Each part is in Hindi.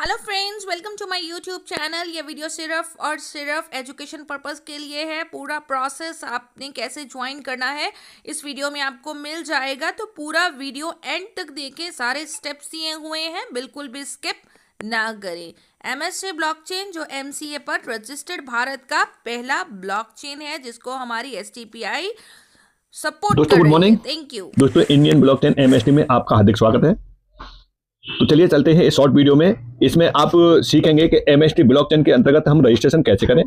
Hello friends, welcome to my YouTube channel. ये वीडियो सिर्फ और सिर्फ एजुकेशन पर्पस के लिए है। पूरा प्रोसेस आपने कैसे ज्वाइन करना है इस वीडियो में आपको मिल जाएगा, तो पूरा वीडियो एंड तक देखें। सारे स्टेप्स दिए हुए हैं, बिल्कुल भी स्किप ना करें। एमएससी ब्लॉकचेन जो एमसीए पर रजिस्टर्ड भारत का पहला ब्लॉकचेन है, जिसको हमारी एसटीपीआई सपोर्ट दोस्तों कर गुड रही है। मॉर्निंग। Thank you. दोस्तों इंडियन ब्लॉकचेन एमएसटी में आपका हार्दिक स्वागत है। तो चलिए चलते हैं इस शॉर्ट वीडियो में। इसमें आप सीखेंगे कि एमएसटी ब्लॉकचेन के अंतर्गत हम रजिस्ट्रेशन कैसे करें,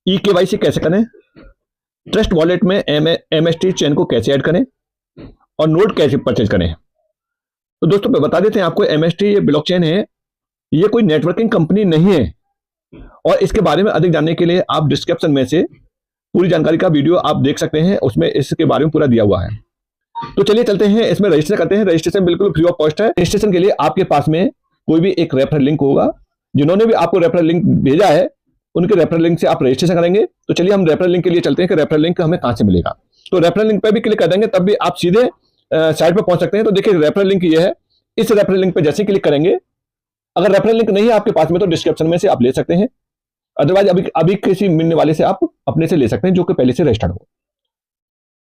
ई केवाईसी कैसे करें, ट्रस्ट वॉलेट में एमएसटी चेन को कैसे ऐड करें और नोट कैसे परचेज करें। तो दोस्तों बता देते हैं आपको, एमएसटी ये ब्लॉकचेन है, ये कोई नेटवर्किंग कंपनी नहीं है। और इसके बारे में अधिक जानने के लिए आप डिस्क्रिप्शन में से पूरी जानकारी का वीडियो आप देख सकते हैं, उसमें इसके बारे में पूरा दिया हुआ है। तो चलिए चलते हैं, इसमें रजिस्टर करते हैं। रजिस्ट्रेशन बिल्कुल फ्री ऑफ कॉस्ट है। रजिस्ट्रेशन के लिए आपके पास में कोई भी एक रेफरल लिंक होगा। जिन्होंने भी आपको रेफरल लिंक भेजा है, उनके रेफरल लिंक से आप रजिस्ट्रेशन करेंगे। तो चलिए हम रेफरल लिंक के लिए चलते हैं कि रेफरल लिंक हमें कहां से मिलेगा। तो रेफरल लिंक पर भी क्लिक कर देंगे, तब भी आप सीधे साइट पर पहुंच सकते हैं। तो देखिए रेफरल लिंक ये है। इस रेफरल लिंक पर जैसे क्लिक करेंगे, अगर रेफरल लिंक नहीं है आपके पास में तो डिस्क्रिप्शन में से आप ले सकते हैं। अदरवाइज अभी अभी किसी मिलने वाले से आप अपने से ले सकते हैं जो कि पहले से रजिस्टर्ड हो।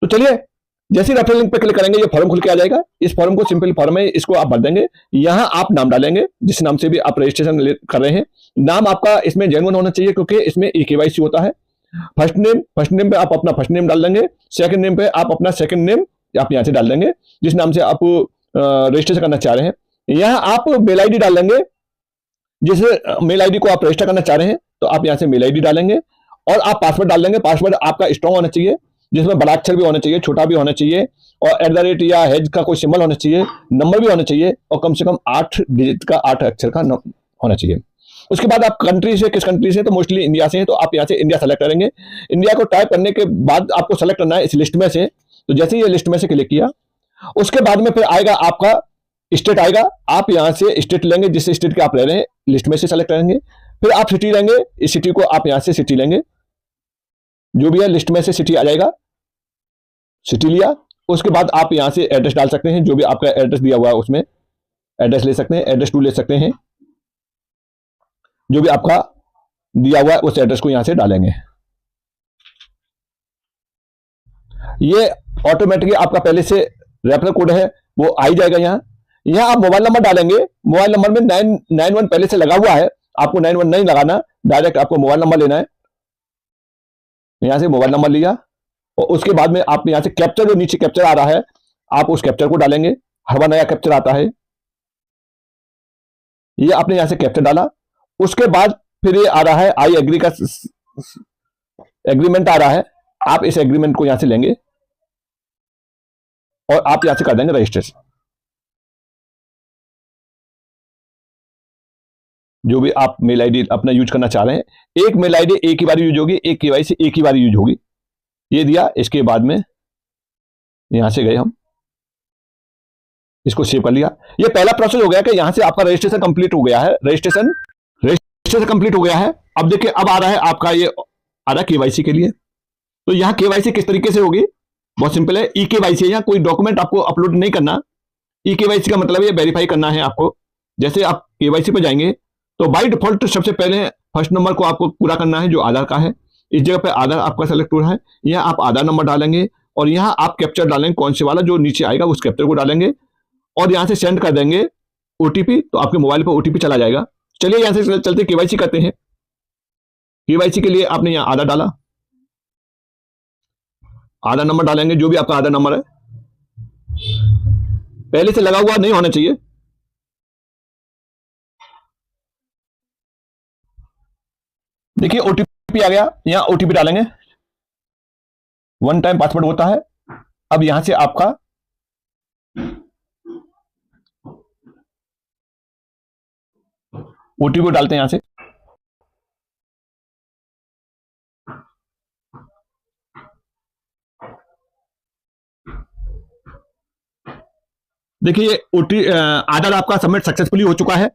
तो चलिए, जैसे ही रेफरल लिंक पे क्लिक करेंगे ये फॉर्म खुल के आ जाएगा। इस फॉर्म को, सिंपल फॉर्म है, इसको आप भर देंगे। यहां आप नाम डालेंगे जिस नाम से भी आप रजिस्ट्रेशन कर रहे हैं। नाम आपका इसमें जेन्युइन होना चाहिए, क्योंकि इसमें ई केवाईसी होता है। फर्स्ट नेम पे आप अपना फर्स्ट नेम डाल देंगे। सेकंड नेम पे आप अपना सेकंड नेम आप यहां से डाल देंगे, जिस नाम से आप रजिस्ट्रेशन करना चाह रहे हैं। यहां आप मेल आईडी डाल देंगे। जिस मेल आईडी को आप रजिस्टर करना चाह रहे हैं, तो आप यहां से मेल आईडी डालेंगे। और आप पासवर्ड डाल देंगे। पासवर्ड आपका स्ट्रॉन्ग होना चाहिए, जिसमें बड़ा अक्षर भी होना चाहिए, छोटा भी होना चाहिए, और एट द रेट या हेज का कोई सिंबल होना चाहिए, नंबर भी होना चाहिए, और कम से कम 8 डिजिट का, 8 अक्षर का होना चाहिए। उसके बाद आप कंट्री से, किस कंट्री से, तो मोस्टली इंडिया से है, तो आप यहाँ से इंडिया सेलेक्ट करेंगे। इंडिया को टाइप करने के बाद आपको सेलेक्ट करना है इस लिस्ट में से। तो जैसे ये लिस्ट में से क्लिक किया, उसके बाद में फिर आएगा आपका स्टेट आएगा। आप यहां से स्टेट लेंगे, जिस स्टेट के आप रह रहे हैं लिस्ट में से सेलेक्ट करेंगे। फिर आप सिटी लेंगे, इस सिटी को आप यहां से सिटी लेंगे, जो भी है लिस्ट में से सिटी आ जाएगा। सिटी लिया, उसके बाद आप यहां से एड्रेस डाल सकते हैं, जो भी आपका एड्रेस दिया हुआ है उसमें एड्रेस ले सकते हैं, एड्रेस टू ले सकते हैं। जो भी आपका दिया हुआ है उस एड्रेस को यहां से डालेंगे। ये ऑटोमेटिकली आपका पहले से रेफरल कोड है वो आ ही जाएगा। यहाँ आप मोबाइल नंबर डालेंगे। मोबाइल नंबर में 991 पहले से लगा हुआ है, आपको 91 नहीं लगाना, डायरेक्ट आपको मोबाइल नंबर लेना है। यहां से मोबाइल नंबर लिया, और उसके बाद में आप यहां से कैप्चर, जो नीचे कैप्चर आ रहा है, आप उस कैप्चर को डालेंगे। हर बार नया कैप्चर आता है, ये आपने यहां से कैप्चर डाला। उसके बाद फिर ये आ रहा है आई एग्री का एग्रीमेंट आ रहा है। आप इस एग्रीमेंट को यहां से लेंगे और आप यहां से कर देंगे रजिस्ट्रेशन। जो भी आप मेल आईडी अपना यूज करना चाह रहे हैं, एक मेल आईडी एक ही बार यूज होगी, एक केवाईसी एक ही बार यूज होगी। ये दिया, इसके बाद में यहां से गए हम, इसको सेव कर लिया। ये पहला प्रोसेस हो गया कि यहां से आपका रजिस्ट्रेशन कंप्लीट हो गया है। रजिस्ट्रेशन कंप्लीट हो गया है। अब देखिए, अब आ रहा है आपका, ये आ रहा है केवाईसी के लिए। तो यहाँ केवाईसी किस तरीके से होगी, बहुत सिंपल है। ई केवाईसी, यहाँ कोई डॉक्यूमेंट आपको अपलोड नहीं करना। ई केवाईसी का मतलब ये वेरीफाई करना है आपको। जैसे आप केवाईसी पे जाएंगे, तो बाय डिफॉल्ट सबसे पहले फर्स्ट नंबर को आपको पूरा करना है, जो आधार का है। इस जगह पे आधार आपका सेलेक्ट हो रहा है, यहाँ आप आधार नंबर डालेंगे, और यहाँ आप कैप्चर डालेंगे, कौन से वाला जो नीचे आएगा उस कैप्चर को डालेंगे, और यहाँ से सेंड कर देंगे ओटीपी। तो आपके मोबाइल पर ओटीपी चला जाएगा। चलिए यहाँ से चलते केवाईसी करते हैं। केवाईसी के लिए आपने यहाँ आधार डाला, आधार नंबर डालेंगे, जो भी आपका आधार नंबर है, पहले से लगा हुआ नहीं होना चाहिए। देखिए ओटीपी आ गया, यहां ओटीपी डालेंगे। वन टाइम पासवर्ड होता है। अब यहां से आपका ओटीपी डालते हैं यहां से। देखिए ये आधार आपका सबमिट सक्सेसफुली हो चुका है।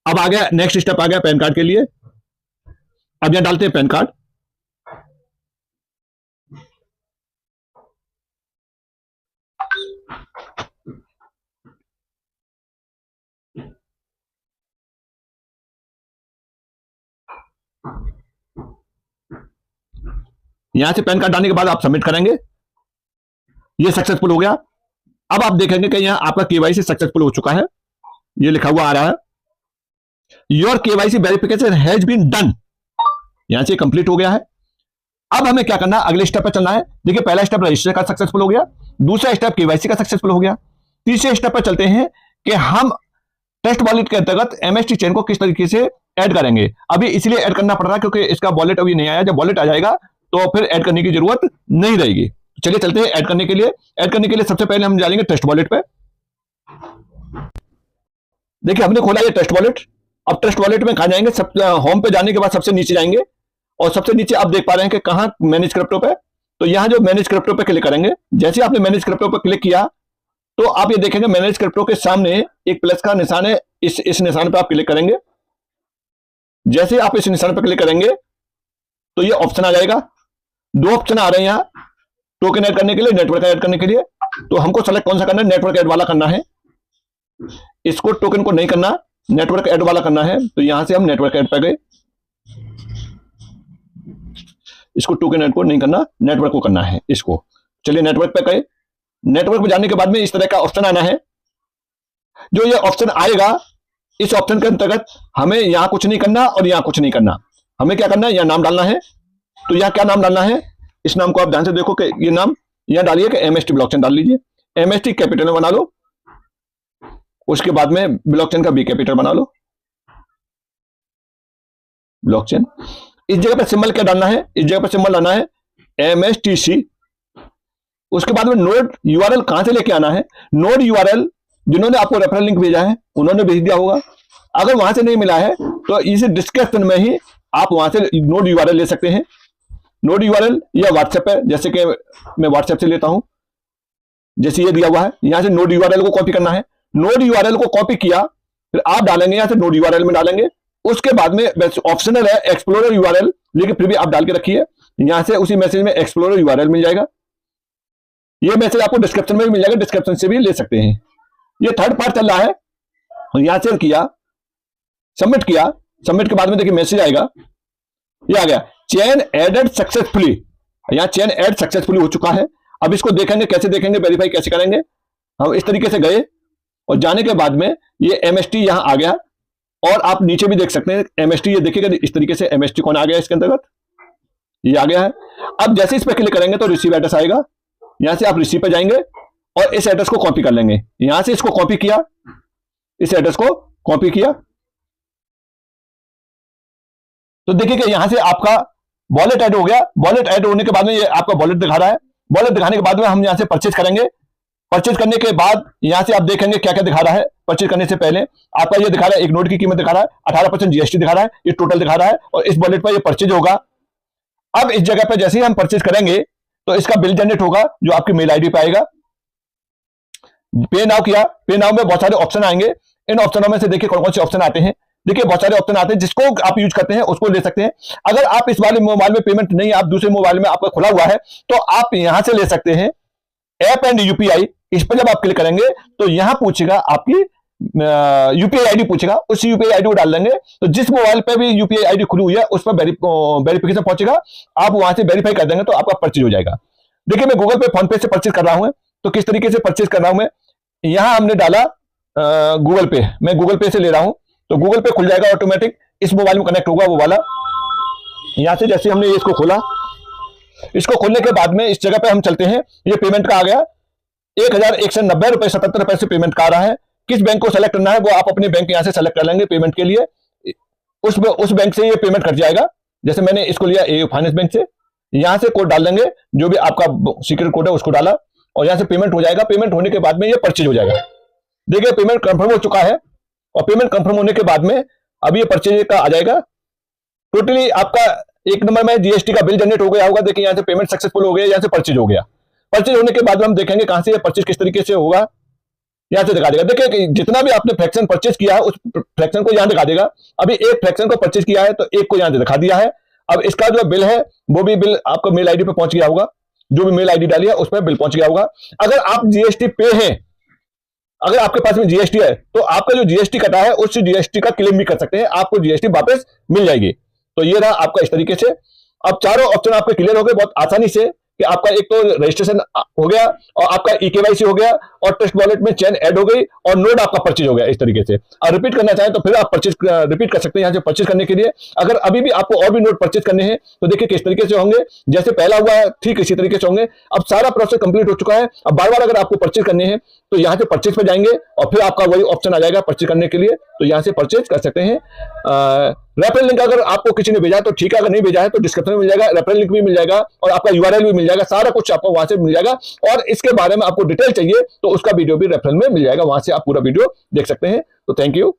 अब आ गया नेक्स्ट स्टेप, आ गया पैन कार्ड के लिए। अब यहां डालते हैं पैन कार्ड। यहां से पैन कार्ड डालने के बाद आप सबमिट करेंगे, ये सक्सेसफुल हो गया। अब आप देखेंगे कि यहां आपका केवाईसी सक्सेसफुल हो चुका है, ये लिखा हुआ आ रहा है, your KYC verification has been done, यहां से कंप्लीट हो गया है। अब हमें क्या करना है, अगले स्टेप पर चलना है। देखिए पहला स्टेप रजिस्टर का सक्सेसफुल हो गया, दूसरा स्टेप केवाईसी का सक्सेसफुल हो गया, तीसरे स्टेप पर चलते हैं कि हम टेस्ट वॉलेट के अंतर्गत एमएसटी चेन को किस तरीके से ऐड करेंगे। अभी इसलिए ऐड करना पड़ रहा है क्योंकि इसका वॉलेट अभी नहीं आया, जब वॉलेट आ जाएगा तो फिर ऐड करने की जरूरत नहीं रहेगी। चलिए चलते हैं ऐड करने के लिए। ऐड करने के लिए सबसे पहले हम जाएंगे टेस्ट वॉलेट पे। देखिए हमने खोला ये टेस्ट वॉलेट। अब टेस्ट वॉलेट में कहां जाएंगे, सब होम पे जाने के बाद सबसे नीचे जाएंगे और सबसे नीचे आप देख पा रहे हैं कि कहां मैनेज क्रिप्टो पे, तो यहां जो मैनेज क्रिप्टो पे क्लिक करेंगे। जैसे आपने मैनेज क्रिप्टो पे क्लिक किया तो आप ये देखेंगे मैनेज क्रिप्टो के सामने एक प्लस का निशान है, इस निशान पे आप क्लिक करेंगे। जैसे आप इस निशान पे क्लिक करेंगे तो ये ऑप्शन आ जाएगा, दो ऑप्शन आ रहे हैं यहां, टोकन ऐड करने के लिए, नेटवर्क ऐड करने के लिए। तो हमको सेलेक्ट कौन सा करना है, नेटवर्क ऐड वाला करना है। इसको टोकन को नहीं करना, नेटवर्क ऐड वाला करना है। तो यहां से हम नेटवर्क ऐड पे गए, इसको टोकन ऐड को नहीं करना, नेटवर्क को करना है इसको। चलिए नेटवर्क पे गए। नेटवर्क पे जाने के बाद में इस तरह का ऑप्शन आना है। जो ये ऑप्शन आएगा, इस ऑप्शन के अंतर्गत हमें यहां कुछ नहीं करना और यहां कुछ नहीं करना। हमें क्या करना है, यहां नाम डालना है। तो यहां क्या नाम डालना है, इस नाम को आप ध्यान से देखो कि ये नाम यहां डालिए कि एमएसटी ब्लॉकचेन डाल लीजिए, एमएसटी कैपिटल में बना लो। उसके बाद में ब्लॉकचेन का बी कैपिटल बना लो, ब्लॉकचेन। इस जगह पर सिंबल क्या डालना है, इस जगह पर सिंबल डालना है एमएसटीसी। उसके बाद में नोड यूआरएल कहां से लेके आना है, नोड यूआरएल जिन्होंने आपको रेफरल लिंक भेजा है उन्होंने भेज दिया होगा। अगर वहां से नहीं मिला है तो इस डिस्क्रिप्शन में ही आप वहां से नोड यूआरएल ले सकते हैं। नोड यूआरएल या व्हाट्सएप है, जैसे कि मैं व्हाट्सएप से लेता हूं, जैसे ये दिया हुआ है, यहां से नोड यूआरएल को कॉपी करना है। नोड यूआरएल को कॉपी किया, फिर आप डालेंगे यहां से नोड यूआरएल में डालेंगे। उसके बाद में ऑप्शनल है एक्सप्लोरर यूआरएल, लेकिन फिर भी आप डाल के रखिए। यहां से उसी मैसेज में एक्सप्लोरर यूआरएल मिल जाएगा। ये मैसेज आपको डिस्क्रिप्शन में भी मिल जाएगा, डिस्क्रिप्शन से भी ले सकते हैं। ये थर्ड पार्ट चल रहा है, यहां से किया, सबमिट किया। सबमिट के बाद में देखिए मैसेज आएगा, ये आ गया चेन एडेड सक्सेसफुली। यहां चेन ऐड सक्सेसफुली हो चुका है। अब इसको देखेंगे, कैसे देखेंगे, वेरीफाई कैसे करेंगे। हम इस तरीके से गए और जाने के बाद में ये एमएसटी यहां आ गया और आप नीचे भी देख सकते हैं एमएसटी, ये देखिएगा इस तरीके से एमएसटी कौन आ गया इसके अंतर्गत, ये आ गया है। अब जैसे इस पर क्लिक करेंगे तो रिसीव एड्रेस आएगा, यहां से आप रिसीव पे जाएंगे और इस एड्रेस को कॉपी कर लेंगे। यहां से इसको कॉपी किया, इस एड्रेस को कॉपी किया, तो देखिए कि यहां से आपका वॉलेट ऐड हो गया। वॉलेट ऐड होने के बाद में ये आपका वॉलेट दिखा रहा है। वॉलेट दिखाने के बाद में हम यहां से परचेज करेंगे। परचेज करने के बाद यहां से आप देखेंगे क्या क्या दिखा रहा है। परचेज करने से पहले आपका ये दिखा रहा है, एक नोट की कीमत दिखा रहा है, 18% जीएसटी दिखा रहा है, ये टोटल दिखा रहा है और इस वॉलेट पर ये परचेज होगा। अब इस जगह पर जैसे ही हम परचेज करेंगे तो इसका बिल जनरेट होगा जो आपकी मेल आईडी पे आएगा। पे नाउ किया, पे नाउ में बहुत सारे ऑप्शन आएंगे। इन ऑप्शनों में से देखिए कौन कौन से ऑप्शन आते हैं। देखिए बहुत सारे ऑप्शन आते हैं, जिसको आप यूज करते हैं उसको ले सकते हैं। अगर आप इस वाले मोबाइल में पेमेंट नहीं, आप दूसरे मोबाइल में आपका खुला हुआ है तो आप यहां से ले सकते हैं ऐप एंड यूपीआई। इस पर जब आप क्लिक करेंगे तो यहां पूछेगा आपकी यूपीआई आईडी पूछेगा, उस यूपीआई आईडी को डाल देंगे तो जिस मोबाइल पे भी यूपीआई आईडी खुली हुई है उस पर वेरिफिकेशन पहुंचेगा, आप वहां से वेरीफाई कर देंगे तो आपका परचेज हो जाएगा। देखिए मैं गूगल पे, फोन पे से परचेज कर रहा हूं, तो किस तरीके से परचेज कर रहा हूं मैं, यहां हमने डाला गूगल पे, मैं गूगल पे से ले रहा हूं तो गूगल पे खुल जाएगा ऑटोमेटिक, इस मोबाइल में कनेक्ट होगा वो वाला। यहां से जैसे हमने इसको खोला, इसको खोलने के बाद में इस जगह पे हम चलते हैं, ये पेमेंट का आ गया 1190 रुपए 77 पैसे पेमेंट का आ रहा है। किस बैंक को सेलेक्ट करना है वो आप अपने बैंक यहां से सेलेक्ट कर लेंगे पेमेंट के लिए, उस बैंक से ये पेमेंट कट जाएगा। जैसे मैंने इसको लिया ए फाइनेंस बैंक से, यहां से कोड डाल देंगे, जो भी आपका सीक्रेट कोड है उसको डाला और यहां से पेमेंट हो जाएगा। पेमेंट होने के बाद में ये परचेज हो जाएगा। देखिए पेमेंट कंफर्म हो चुका है और पेमेंट कंफर्म होने के बाद में अब ये परचेज का आ जाएगा। टोटली आपका एक नंबर में जीएसटी का बिल जनरेट हो गया होगा। देखिए यहां से पेमेंट सक्सेसफुल हो गया, यहां से परचेज हो गया। परचेज होने के बाद में हम देखेंगे कहां से ये परचेज किस तरीके से होगा, यहां से दिखा देगा। देखिए जितना भी आपने फ्रैक्शन परचेज किया है उस फ्रैक्शन को यहां दिखा देगा। अभी एक फ्रैक्शन को परचेज किया है तो एक को यहां से दिखा दिया है। अब इसका जो बिल है वो भी बिल आपको मेल आईडी पे पहुंच गया होगा, जो भी मेल आईडी डाली है उस पर बिल पहुंच गया होगा। अगर आप जीएसटी पे हैं, अगर आपके पास में जीएसटी है तो आपका जो जीएसटी कटा है उस जीएसटी का क्लेम भी कर सकते हैं, आपको जीएसटी वापस मिल जाएगी। तो ये रहा आपका इस तरीके से। अब चारों ऑप्शन आपके क्लियर हो गए बहुत आसानी से कि आपका एक तो रजिस्ट्रेशन हो गया और आपका ई-केवाईसी हो गया और ट्रस्ट वॉलेट में चेन ऐड हो गई और नोड आपका परचेज हो गया इस तरीके से। और रिपीट करना चाहें तो फिर आप परचेज रिपीट कर सकते हैं यहाँ से परचेज करने के लिए। अगर अभी भी आपको और भी नोड परचेज करने हैं तो देखिए किस तरीके से होंगे, जैसे पहला हुआ है ठीक इसी तरीके से होंगे। अब सारा प्रोसेस कंप्लीट हो चुका है। अब बार बार अगर आपको परचेज करने हैं तो यहाँ से परचेज पे जाएंगे और फिर आपका वही ऑप्शन आ जाएगा परचेज करने के लिए, तो यहाँ से परचेज कर सकते हैं। रेफरल लिंक अगर आपको किसी ने भेजा है तो ठीक है, अगर नहीं भेजा है तो डिस्क्रिप्शन में मिल जाएगा, रेफरल लिंक भी मिल जाएगा और आपका यूआरएल भी मिल जाएगा, सारा कुछ आपको वहां से मिल जाएगा। और इसके बारे में आपको डिटेल चाहिए तो उसका वीडियो भी रेफरल में मिल जाएगा, वहां से आप पूरा वीडियो देख सकते हैं। तो थैंक यू।